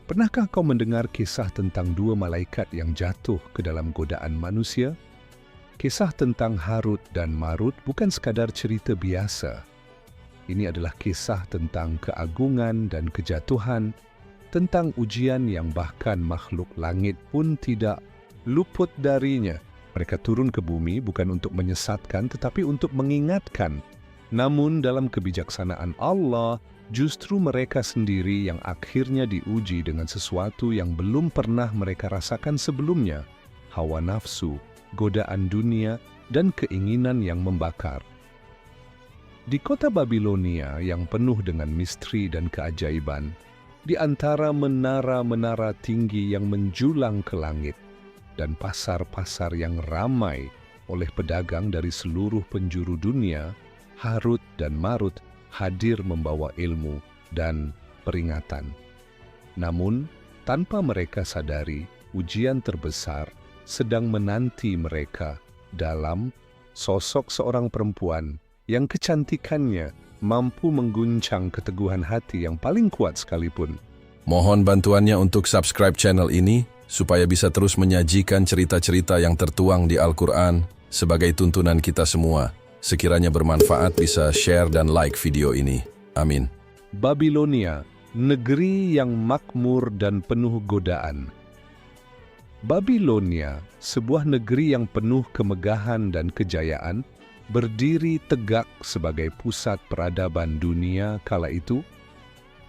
Pernahkah kau mendengar kisah tentang dua malaikat yang jatuh ke dalam godaan manusia? Kisah tentang Harut dan Marut bukan sekadar cerita biasa. Ini adalah kisah tentang keagungan dan kejatuhan, tentang ujian yang bahkan makhluk langit pun tidak luput darinya. Mereka turun ke bumi bukan untuk menyesatkan tetapi untuk mengingatkan. Namun dalam kebijaksanaan Allah, justru mereka sendiri yang akhirnya diuji dengan sesuatu yang belum pernah mereka rasakan sebelumnya, hawa nafsu, godaan dunia, dan keinginan yang membakar. Di kota Babilonia yang penuh dengan misteri dan keajaiban, di antara menara-menara tinggi yang menjulang ke langit, dan pasar-pasar yang ramai oleh pedagang dari seluruh penjuru dunia, Harut dan Marut hadir membawa ilmu dan peringatan. Namun, tanpa mereka sadari, ujian terbesar sedang menanti mereka dalam sosok seorang perempuan yang kecantikannya mampu mengguncang keteguhan hati yang paling kuat sekalipun. Mohon bantuannya untuk subscribe channel ini, supaya bisa terus menyajikan cerita-cerita yang tertuang di Al-Quran sebagai tuntunan kita semua. Sekiranya bermanfaat, bisa share dan like video ini. Amin. Babilonia, negeri yang makmur dan penuh godaan. Babilonia, sebuah negeri yang penuh kemegahan dan kejayaan, berdiri tegak sebagai pusat peradaban dunia kala itu.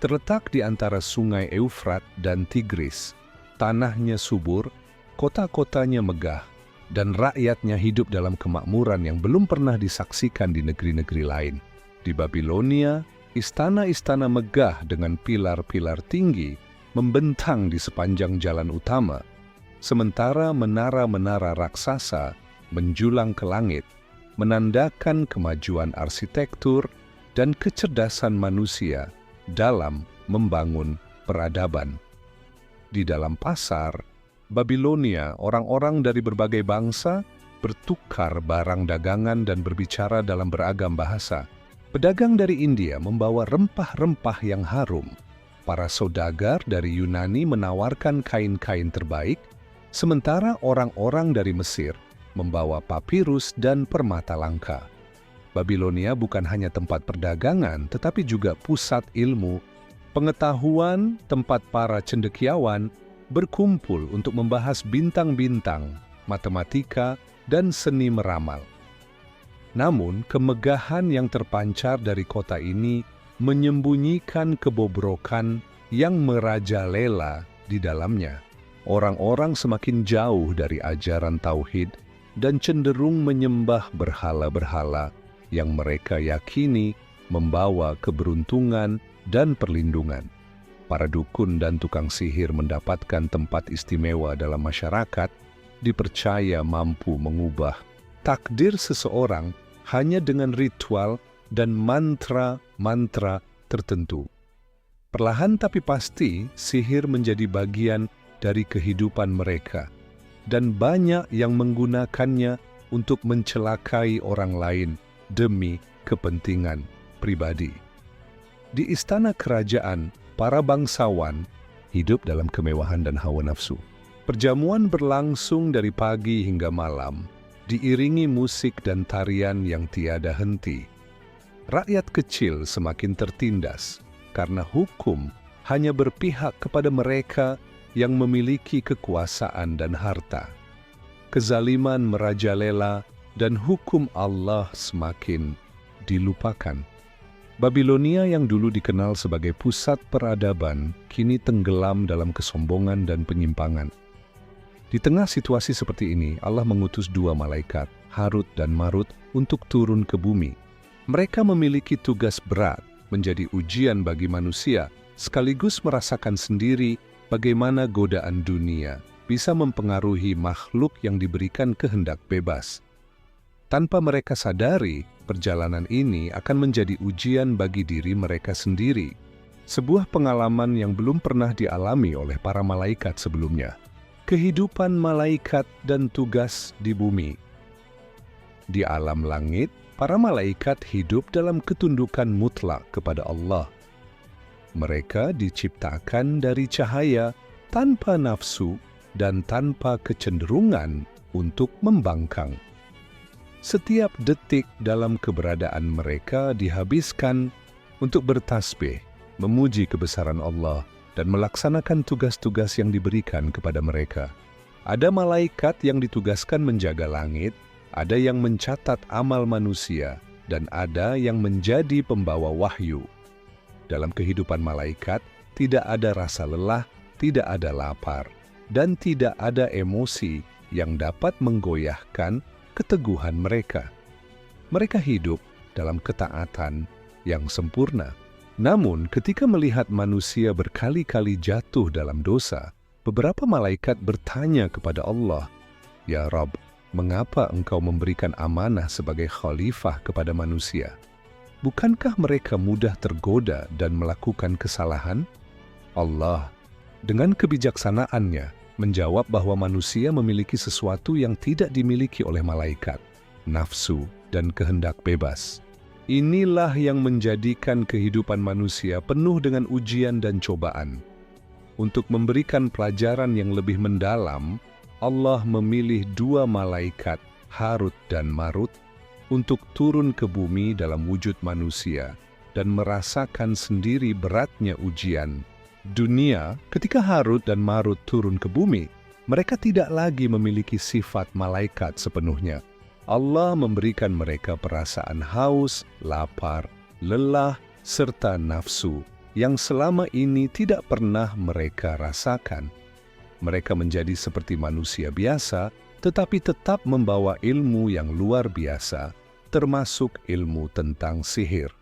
Terletak di antara sungai Eufrat dan Tigris, tanahnya subur, kota-kotanya megah, dan rakyatnya hidup dalam kemakmuran yang belum pernah disaksikan di negeri-negeri lain. Di Babilonia, istana-istana megah dengan pilar-pilar tinggi membentang di sepanjang jalan utama, sementara menara-menara raksasa menjulang ke langit, menandakan kemajuan arsitektur dan kecerdasan manusia dalam membangun peradaban. Di dalam pasar Babilonia, orang-orang dari berbagai bangsa bertukar barang dagangan dan berbicara dalam beragam bahasa. Pedagang dari India membawa rempah-rempah yang harum. Para saudagar dari Yunani menawarkan kain-kain terbaik, sementara orang-orang dari Mesir membawa papirus dan permata langka. Babilonia bukan hanya tempat perdagangan, tetapi juga pusat ilmu, pengetahuan, tempat para cendekiawan berkumpul untuk membahas bintang-bintang, matematika, dan seni meramal. Namun, kemegahan yang terpancar dari kota ini menyembunyikan kebobrokan yang merajalela di dalamnya. Orang-orang semakin jauh dari ajaran tauhid dan cenderung menyembah berhala-berhala yang mereka yakini membawa keberuntungan dan perlindungan. Para dukun dan tukang sihir mendapatkan tempat istimewa dalam masyarakat, dipercaya mampu mengubah takdir seseorang hanya dengan ritual dan mantra-mantra tertentu. Perlahan tapi pasti, sihir menjadi bagian dari kehidupan mereka, dan banyak yang menggunakannya untuk mencelakai orang lain demi kepentingan pribadi. Di istana kerajaan, para bangsawan hidup dalam kemewahan dan hawa nafsu. Perjamuan berlangsung dari pagi hingga malam, diiringi musik dan tarian yang tiada henti. Rakyat kecil semakin tertindas karena hukum hanya berpihak kepada mereka yang memiliki kekuasaan dan harta. Kezaliman merajalela dan hukum Allah semakin dilupakan. Babilonia yang dulu dikenal sebagai pusat peradaban, kini tenggelam dalam kesombongan dan penyimpangan. Di tengah situasi seperti ini, Allah mengutus dua malaikat, Harut dan Marut, untuk turun ke bumi. Mereka memiliki tugas berat, menjadi ujian bagi manusia, sekaligus merasakan sendiri bagaimana godaan dunia bisa mempengaruhi makhluk yang diberikan kehendak bebas. Tanpa mereka sadari, perjalanan ini akan menjadi ujian bagi diri mereka sendiri. Sebuah pengalaman yang belum pernah dialami oleh para malaikat sebelumnya. Kehidupan malaikat dan tugas di bumi. Di alam langit, para malaikat hidup dalam ketundukan mutlak kepada Allah. Mereka diciptakan dari cahaya tanpa nafsu dan tanpa kecenderungan untuk membangkang. Setiap detik dalam keberadaan mereka dihabiskan untuk bertasbih, memuji kebesaran Allah, dan melaksanakan tugas-tugas yang diberikan kepada mereka. Ada malaikat yang ditugaskan menjaga langit, ada yang mencatat amal manusia, dan ada yang menjadi pembawa wahyu. Dalam kehidupan malaikat, tidak ada rasa lelah, tidak ada lapar, dan tidak ada emosi yang dapat menggoyahkan keteguhan mereka. Mereka hidup dalam ketaatan yang sempurna. Namun, ketika melihat manusia berkali-kali jatuh dalam dosa, beberapa malaikat bertanya kepada Allah, "Ya Rabb, mengapa Engkau memberikan amanah sebagai khalifah kepada manusia? Bukankah mereka mudah tergoda dan melakukan kesalahan?" Allah, dengan kebijaksanaannya, menjawab bahwa manusia memiliki sesuatu yang tidak dimiliki oleh malaikat, nafsu dan kehendak bebas. Inilah yang menjadikan kehidupan manusia penuh dengan ujian dan cobaan. Untuk memberikan pelajaran yang lebih mendalam, Allah memilih dua malaikat, Harut dan Marut, untuk turun ke bumi dalam wujud manusia dan merasakan sendiri beratnya ujian. Dunia, ketika Harut dan Marut turun ke bumi, mereka tidak lagi memiliki sifat malaikat sepenuhnya. Allah memberikan mereka perasaan haus, lapar, lelah, serta nafsu yang selama ini tidak pernah mereka rasakan. Mereka menjadi seperti manusia biasa, tetapi tetap membawa ilmu yang luar biasa, termasuk ilmu tentang sihir.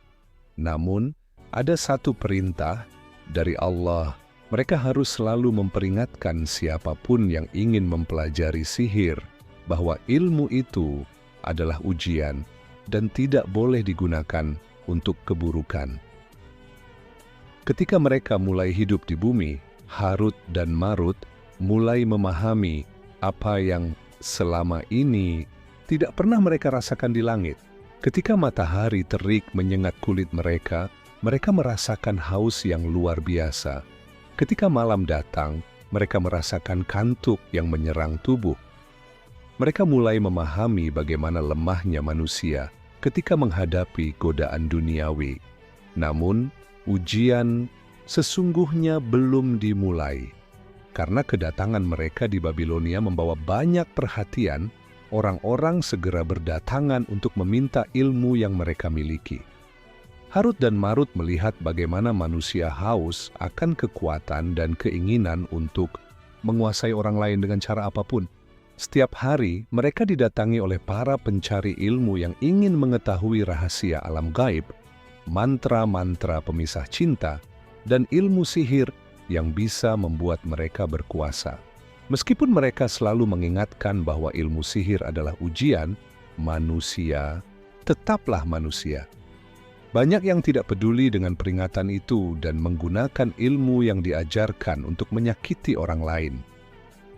Namun, ada satu perintah dari Allah. Mereka harus selalu memperingatkan siapapun yang ingin mempelajari sihir bahwa ilmu itu adalah ujian dan tidak boleh digunakan untuk keburukan. Ketika mereka mulai hidup di bumi, Harut dan Marut mulai memahami apa yang selama ini tidak pernah mereka rasakan di langit. Ketika matahari terik menyengat kulit mereka, mereka merasakan haus yang luar biasa. Ketika malam datang, mereka merasakan kantuk yang menyerang tubuh. Mereka mulai memahami bagaimana lemahnya manusia ketika menghadapi godaan duniawi. Namun, ujian sesungguhnya belum dimulai. Karena kedatangan mereka di Babilonia membawa banyak perhatian, orang-orang segera berdatangan untuk meminta ilmu yang mereka miliki. Harut dan Marut melihat bagaimana manusia haus akan kekuatan dan keinginan untuk menguasai orang lain dengan cara apapun. Setiap hari, mereka didatangi oleh para pencari ilmu yang ingin mengetahui rahasia alam gaib, mantra-mantra pemisah cinta, dan ilmu sihir yang bisa membuat mereka berkuasa. Meskipun mereka selalu mengingatkan bahwa ilmu sihir adalah ujian, manusia tetaplah manusia. Banyak yang tidak peduli dengan peringatan itu dan menggunakan ilmu yang diajarkan untuk menyakiti orang lain.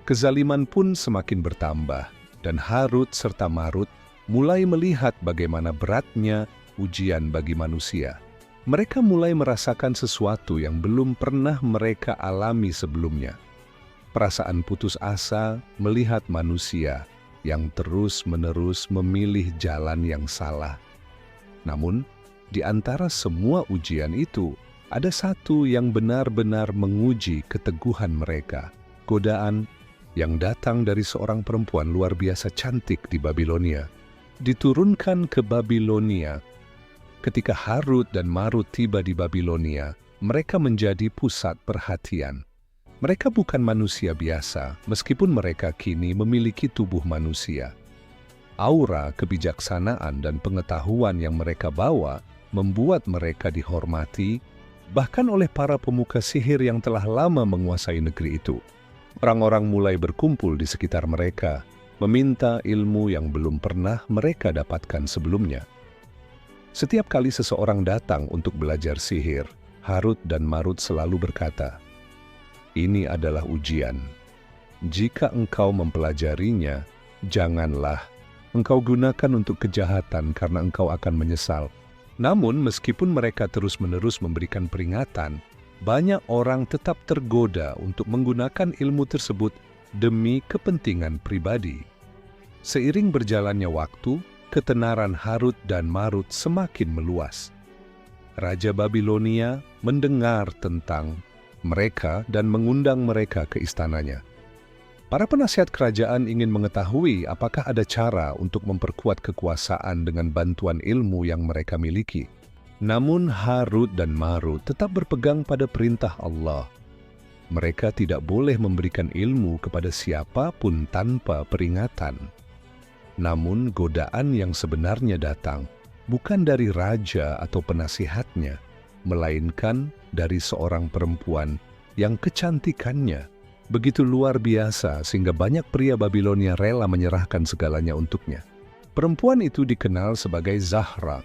Kezaliman pun semakin bertambah, dan Harut serta Marut mulai melihat bagaimana beratnya ujian bagi manusia. Mereka mulai merasakan sesuatu yang belum pernah mereka alami sebelumnya. Perasaan putus asa melihat manusia yang terus-menerus memilih jalan yang salah. Namun, di antara semua ujian itu, ada satu yang benar-benar menguji keteguhan mereka. Godaan yang datang dari seorang perempuan luar biasa cantik di Babilonia, diturunkan ke Babilonia. Ketika Harut dan Marut tiba di Babilonia, mereka menjadi pusat perhatian. Mereka bukan manusia biasa, meskipun mereka kini memiliki tubuh manusia. Aura kebijaksanaan dan pengetahuan yang mereka bawa membuat mereka dihormati, bahkan oleh para pemuka sihir yang telah lama menguasai negeri itu. Orang-orang mulai berkumpul di sekitar mereka, meminta ilmu yang belum pernah mereka dapatkan sebelumnya. Setiap kali seseorang datang untuk belajar sihir, Harut dan Marut selalu berkata, "Ini adalah ujian. Jika engkau mempelajarinya, janganlah engkau gunakan untuk kejahatan karena engkau akan menyesal." Namun, meskipun mereka terus-menerus memberikan peringatan, banyak orang tetap tergoda untuk menggunakan ilmu tersebut demi kepentingan pribadi. Seiring berjalannya waktu, ketenaran Harut dan Marut semakin meluas. Raja Babilonia mendengar tentang mereka dan mengundang mereka ke istananya. Para penasihat kerajaan ingin mengetahui apakah ada cara untuk memperkuat kekuasaan dengan bantuan ilmu yang mereka miliki. Namun Harut dan Marut tetap berpegang pada perintah Allah. Mereka tidak boleh memberikan ilmu kepada siapapun tanpa peringatan. Namun godaan yang sebenarnya datang bukan dari raja atau penasihatnya, melainkan dari seorang perempuan yang kecantikannya begitu luar biasa sehingga banyak pria Babilonia rela menyerahkan segalanya untuknya. Perempuan itu dikenal sebagai Zahra.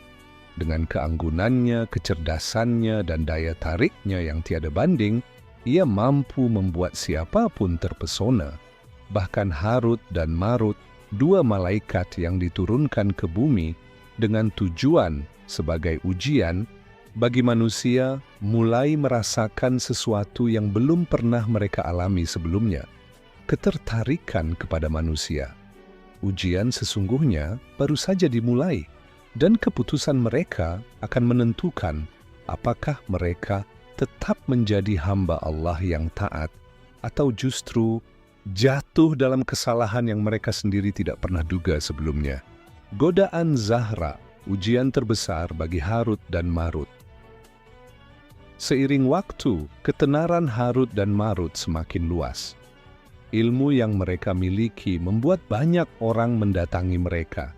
Dengan keanggunannya, kecerdasannya, dan daya tariknya yang tiada banding, ia mampu membuat siapapun terpesona. Bahkan Harut dan Marut, dua malaikat yang diturunkan ke bumi dengan tujuan sebagai ujian bagi manusia mulai merasakan sesuatu yang belum pernah mereka alami sebelumnya, ketertarikan kepada manusia. Ujian sesungguhnya baru saja dimulai, dan keputusan mereka akan menentukan apakah mereka tetap menjadi hamba Allah yang taat atau justru jatuh dalam kesalahan yang mereka sendiri tidak pernah duga sebelumnya. Godaan Zahra, ujian terbesar bagi Harut dan Marut. Seiring waktu, ketenaran Harut dan Marut semakin luas. Ilmu yang mereka miliki membuat banyak orang mendatangi mereka,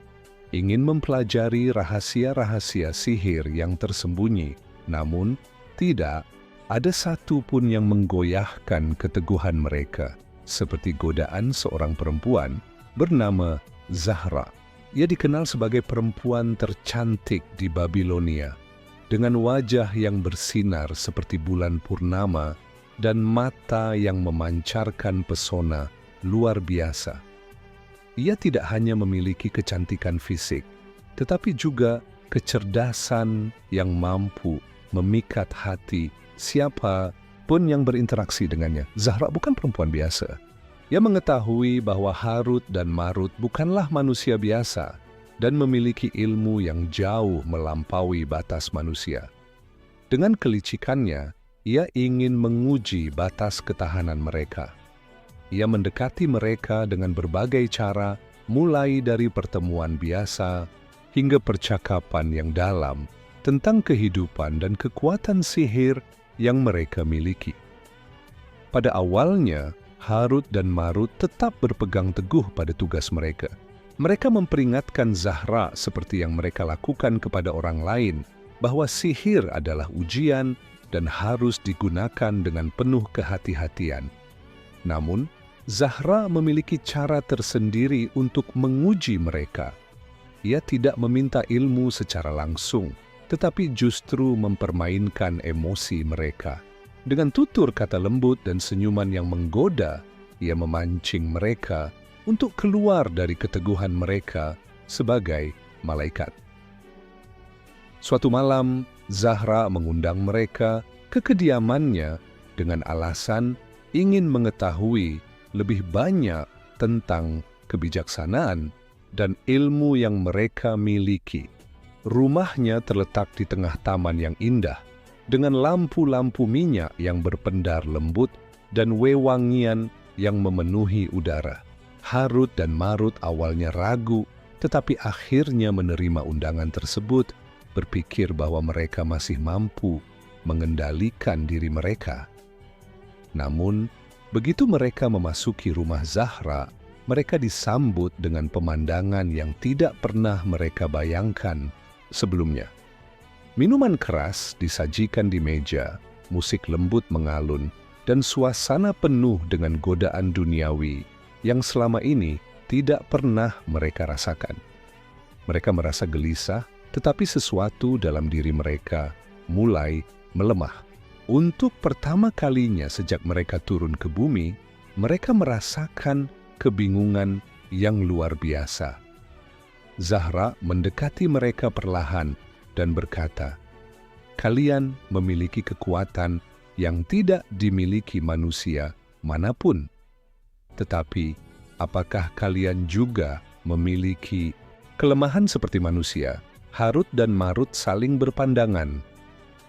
ingin mempelajari rahasia-rahasia sihir yang tersembunyi. Namun, tidak ada satu pun yang menggoyahkan keteguhan mereka, seperti godaan seorang perempuan bernama Zahra. Ia dikenal sebagai perempuan tercantik di Babilonia, dengan wajah yang bersinar seperti bulan purnama dan mata yang memancarkan pesona luar biasa. Ia tidak hanya memiliki kecantikan fisik, tetapi juga kecerdasan yang mampu memikat hati siapa pun yang berinteraksi dengannya. Zahra bukan perempuan biasa. Ia mengetahui bahwa Harut dan Marut bukanlah manusia biasa dan memiliki ilmu yang jauh melampaui batas manusia. Dengan kelicikannya, ia ingin menguji batas ketahanan mereka. Ia mendekati mereka dengan berbagai cara, mulai dari pertemuan biasa hingga percakapan yang dalam tentang kehidupan dan kekuatan sihir yang mereka miliki. Pada awalnya, Harut dan Marut tetap berpegang teguh pada tugas mereka. Mereka memperingatkan Zahra seperti yang mereka lakukan kepada orang lain, bahwa sihir adalah ujian dan harus digunakan dengan penuh kehati-hatian. Namun, Zahra memiliki cara tersendiri untuk menguji mereka. Ia tidak meminta ilmu secara langsung, tetapi justru mempermainkan emosi mereka. Dengan tutur kata lembut dan senyuman yang menggoda, ia memancing mereka untuk keluar dari keteguhan mereka sebagai malaikat. Suatu malam, Zahra mengundang mereka ke kediamannya dengan alasan ingin mengetahui lebih banyak tentang kebijaksanaan dan ilmu yang mereka miliki. Rumahnya terletak di tengah taman yang indah, dengan lampu-lampu minyak yang berpendar lembut dan wewangian yang memenuhi udara. Harut dan Marut awalnya ragu, tetapi akhirnya menerima undangan tersebut, berpikir bahwa mereka masih mampu mengendalikan diri mereka. Namun, begitu mereka memasuki rumah Zahra, mereka disambut dengan pemandangan yang tidak pernah mereka bayangkan sebelumnya. Minuman keras disajikan di meja, musik lembut mengalun, dan suasana penuh dengan godaan duniawi yang selama ini tidak pernah mereka rasakan. Mereka merasa gelisah, tetapi sesuatu dalam diri mereka mulai melemah. Untuk pertama kalinya sejak mereka turun ke bumi, mereka merasakan kebingungan yang luar biasa. Zahra mendekati mereka perlahan dan berkata, "Kalian memiliki kekuatan yang tidak dimiliki manusia manapun. Tetapi, apakah kalian juga memiliki kelemahan seperti manusia? Harut dan Marut saling berpandangan.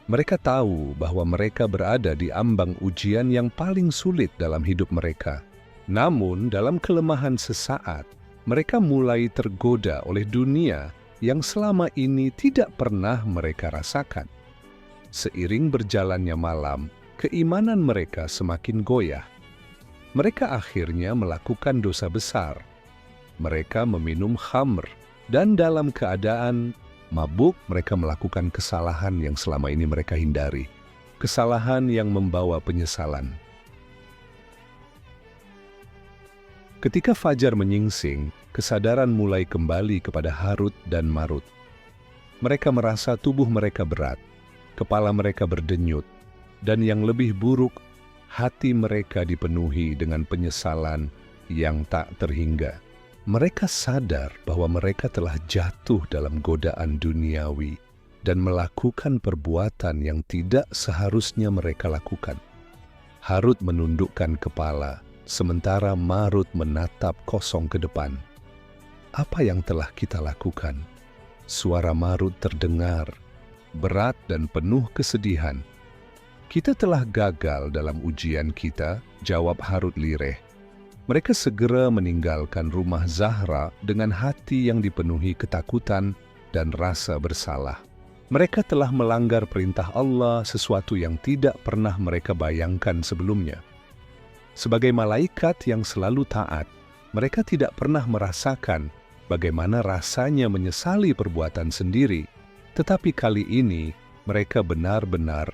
Mereka tahu bahwa mereka berada di ambang ujian yang paling sulit dalam hidup mereka. Namun, dalam kelemahan sesaat, mereka mulai tergoda oleh dunia yang selama ini tidak pernah mereka rasakan. Seiring berjalannya malam, keimanan mereka semakin goyah. Mereka akhirnya melakukan dosa besar. Mereka meminum khamr, dan dalam keadaan mabuk mereka melakukan kesalahan yang selama ini mereka hindari. Kesalahan yang membawa penyesalan. Ketika fajar menyingsing, kesadaran mulai kembali kepada Harut dan Marut. Mereka merasa tubuh mereka berat, kepala mereka berdenyut, dan yang lebih buruk, hati mereka dipenuhi dengan penyesalan yang tak terhingga. Mereka sadar bahwa mereka telah jatuh dalam godaan duniawi dan melakukan perbuatan yang tidak seharusnya mereka lakukan. Harut menundukkan kepala, sementara Marut menatap kosong ke depan. Apa yang telah kita lakukan? Suara Marut terdengar, berat dan penuh kesedihan. Kita telah gagal dalam ujian kita, jawab Harut lirih. Mereka segera meninggalkan rumah Zahra dengan hati yang dipenuhi ketakutan dan rasa bersalah. Mereka telah melanggar perintah Allah, sesuatu yang tidak pernah mereka bayangkan sebelumnya. Sebagai malaikat yang selalu taat, mereka tidak pernah merasakan bagaimana rasanya menyesali perbuatan sendiri. Tetapi kali ini, mereka benar-benar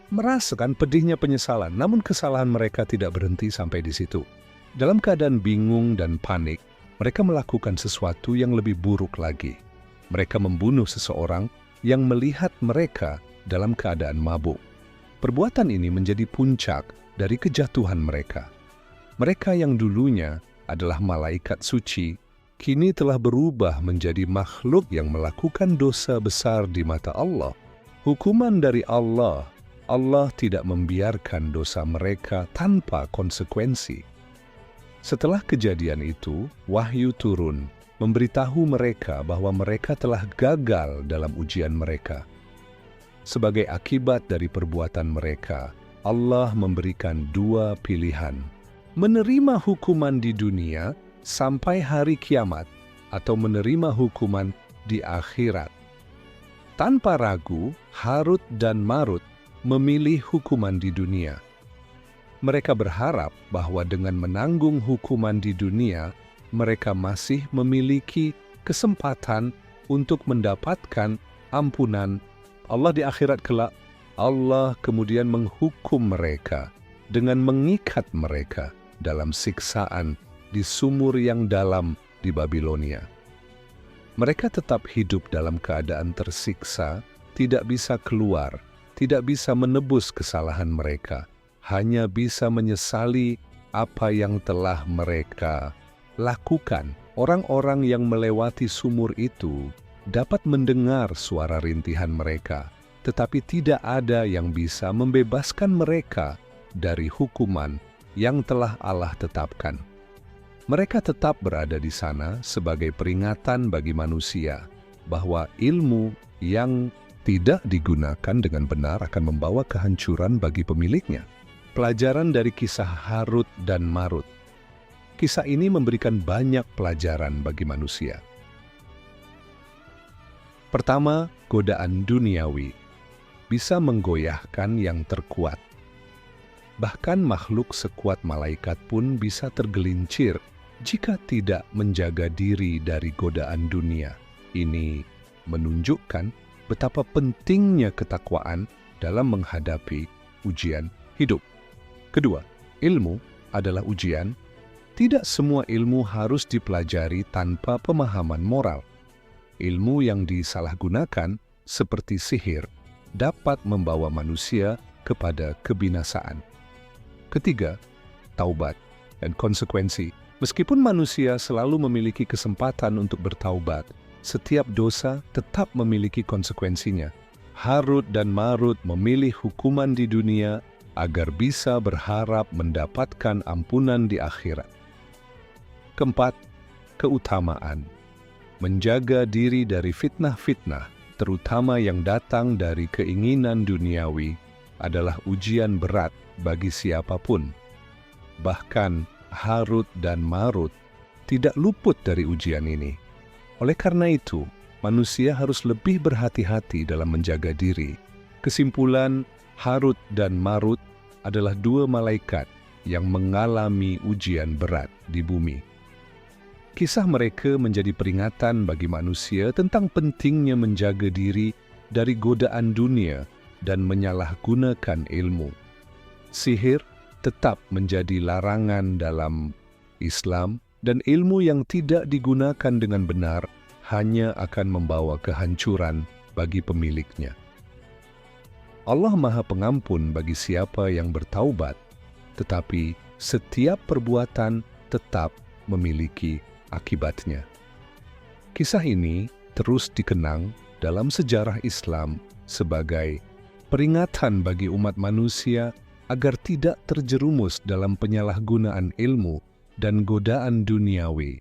merasakan pedihnya penyesalan, namun kesalahan mereka tidak berhenti sampai di situ. Dalam keadaan bingung dan panik, mereka melakukan sesuatu yang lebih buruk lagi. Mereka membunuh seseorang yang melihat mereka dalam keadaan mabuk. Perbuatan ini menjadi puncak dari kejatuhan mereka. Mereka yang dulunya adalah malaikat suci, kini telah berubah menjadi makhluk yang melakukan dosa besar di mata Allah. Hukuman dari Allah tidak membiarkan dosa mereka tanpa konsekuensi. Setelah kejadian itu, wahyu turun, memberitahu mereka bahwa mereka telah gagal dalam ujian mereka. Sebagai akibat dari perbuatan mereka, Allah memberikan dua pilihan: menerima hukuman di dunia sampai hari kiamat, atau menerima hukuman di akhirat. Tanpa ragu, Harut dan Marut memilih hukuman di dunia. Mereka berharap bahwa dengan menanggung hukuman di dunia, mereka masih memiliki kesempatan untuk mendapatkan ampunan Allah di akhirat kelak. Allah kemudian menghukum mereka dengan mengikat mereka dalam siksaan di sumur yang dalam di Babilonia. Mereka tetap hidup dalam keadaan tersiksa, tidak bisa keluar, tidak bisa menebus kesalahan mereka, hanya bisa menyesali apa yang telah mereka lakukan. Orang-orang yang melewati sumur itu dapat mendengar suara rintihan mereka, tetapi tidak ada yang bisa membebaskan mereka dari hukuman yang telah Allah tetapkan. Mereka tetap berada di sana sebagai peringatan bagi manusia bahwa ilmu yang tidak digunakan dengan benar akan membawa kehancuran bagi pemiliknya. Pelajaran dari kisah Harut dan Marut. Kisah ini memberikan banyak pelajaran bagi manusia. Pertama, godaan duniawi bisa menggoyahkan yang terkuat. Bahkan makhluk sekuat malaikat pun bisa tergelincir jika tidak menjaga diri dari godaan dunia. Ini menunjukkan betapa pentingnya ketakwaan dalam menghadapi ujian hidup. Kedua, ilmu adalah ujian. Tidak semua ilmu harus dipelajari tanpa pemahaman moral. Ilmu yang disalahgunakan, seperti sihir, dapat membawa manusia kepada kebinasaan. Ketiga, taubat dan konsekuensi. Meskipun manusia selalu memiliki kesempatan untuk bertaubat, setiap dosa tetap memiliki konsekuensinya. Harut dan Marut memilih hukuman di dunia agar bisa berharap mendapatkan ampunan di akhirat. Keempat, keutamaan. Menjaga diri dari fitnah-fitnah, terutama yang datang dari keinginan duniawi, adalah ujian berat bagi siapapun. Bahkan Harut dan Marut tidak luput dari ujian ini. Oleh karena itu, manusia harus lebih berhati-hati dalam menjaga diri. Kesimpulan, Harut dan Marut adalah dua malaikat yang mengalami ujian berat di bumi. Kisah mereka menjadi peringatan bagi manusia tentang pentingnya menjaga diri dari godaan dunia dan menyalahgunakan ilmu. Sihir tetap menjadi larangan dalam Islam, dan ilmu yang tidak digunakan dengan benar hanya akan membawa kehancuran bagi pemiliknya. Allah Maha Pengampun bagi siapa yang bertaubat, tetapi setiap perbuatan tetap memiliki akibatnya. Kisah ini terus dikenang dalam sejarah Islam sebagai peringatan bagi umat manusia agar tidak terjerumus dalam penyalahgunaan ilmu dan godaan duniawi